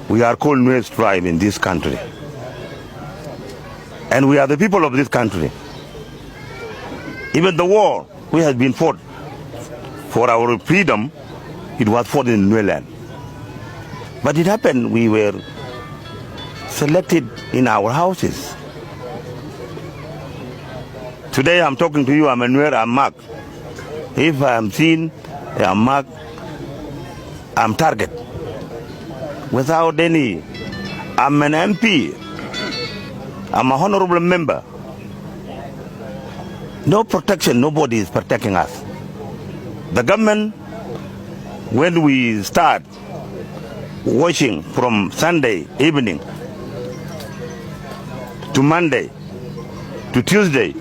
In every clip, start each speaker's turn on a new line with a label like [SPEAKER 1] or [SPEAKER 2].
[SPEAKER 1] We are called Nuer tribe in this country. And we are the people of this country. Even the war we have been fought for our freedom, it was fought in Nuer land. But it happened, we were selected in our houses. Today I'm talking to you, I'm a Nuer, I'm marked. If I'm seen, I'm marked, I'm target. Without any, I'm an MP, I'm a honorable member. No protection, nobody is protecting us. The government, when we start watching from Sunday evening to Monday to Tuesday,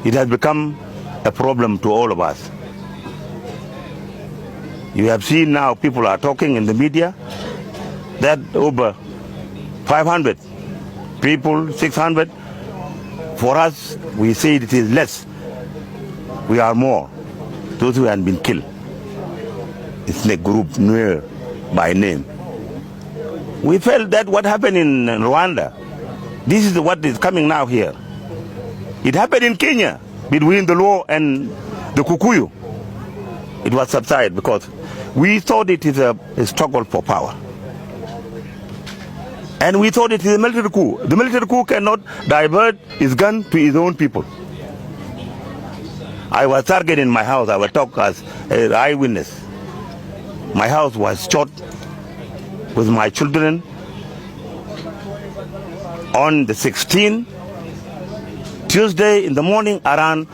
[SPEAKER 1] it has become a problem to all of us. You have seen now people are talking in the media that over 500 people, 600. For us, we say it is less. We are more. Those who have been killed. It's the group Nuer by name. We felt that what happened in Rwanda, this is what is coming now here. It happened in Kenya between the Luo and the Kikuyu. It was subsided because we thought it is a struggle for power. And we thought it is a military coup. The military coup cannot divert his gun to his own people. I was targeted in my house. I will talk as an eyewitness. My house was shot with my children on the 16th, Tuesday in the morning around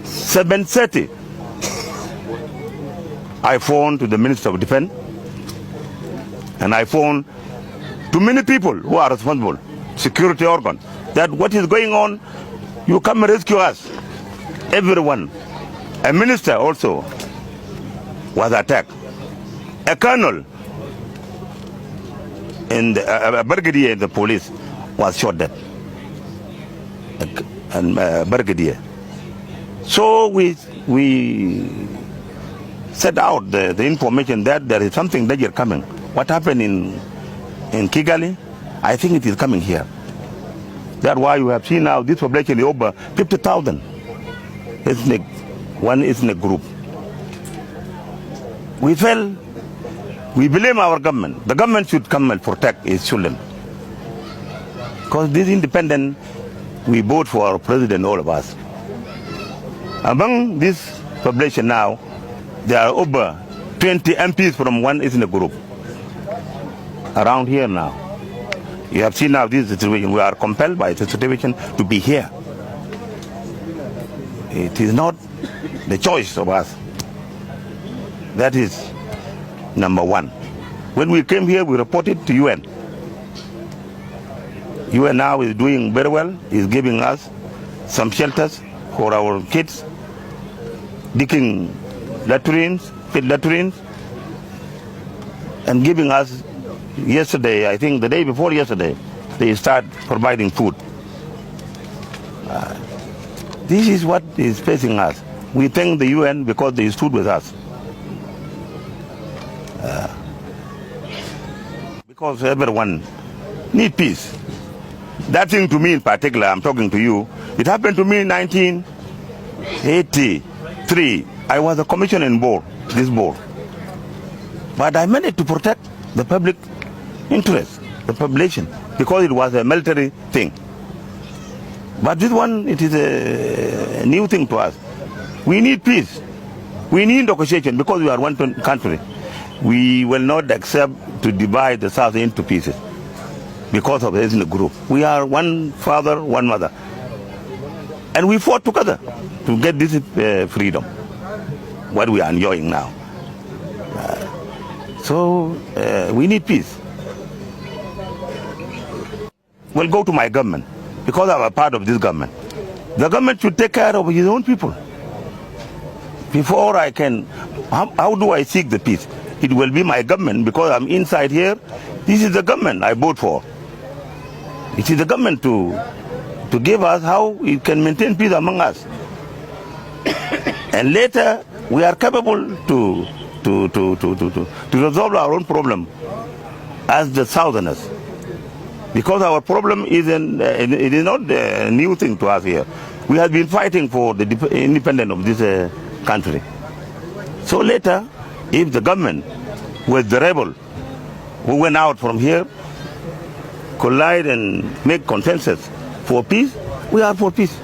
[SPEAKER 1] 7:30. I phoned to the Minister of Defense and I phoned to many people who are responsible, security organs, that what is going on, you come and rescue us. Everyone. A minister also was attacked. A colonel and a brigadier in the police was shot dead. And brigadier. So we set out the information that there is something danger coming. What happened in Kigali, I think it is coming here. That's why you have seen now this population is over 50,000. Ethnic, one ethnic group. We felt, we blame our government. The government should come and protect its children. Because this independent, we vote for our president, all of us. Among this population now, there are over 20 MPs from one ethnic group around here now. You have seen now this situation. We are compelled by the situation to be here. It is not the choice of us. That is number one. When we came here, we reported to UN. UN now is doing very well, is giving us some shelters for our kids, digging latrines, pit latrines, and giving us yesterday, I think the day before yesterday, they start providing food. This is what is facing us. We thank the UN because they stood with us. Because everyone needs peace. That thing to me in particular, I'm talking to you, it happened to me in 1983. I was a commissioner in this board. But I managed to protect the public interest, the population, because it was a military thing. But this one, it is a new thing to us. We need peace. We need negotiation because we are one country. We will not accept to divide the South into pieces because of the ethnic group. We are one father, one mother. And we fought together to get this freedom, what we are enjoying now. So we need peace. We'll go to my government because I'm a part of this government. The government should take care of his own people. Before I can, how do I seek the peace? It will be my government because I'm inside here. This is the government I vote for. It is the government to give us how it can maintain peace among us. And later, we are capable to resolve our own problem as the Southerners. Because our problem isn't, it is not a new thing to us here. We have been fighting for the independence of this country. So later, if the government with the rebel who went out from here collide and make consensus for peace, we are for peace.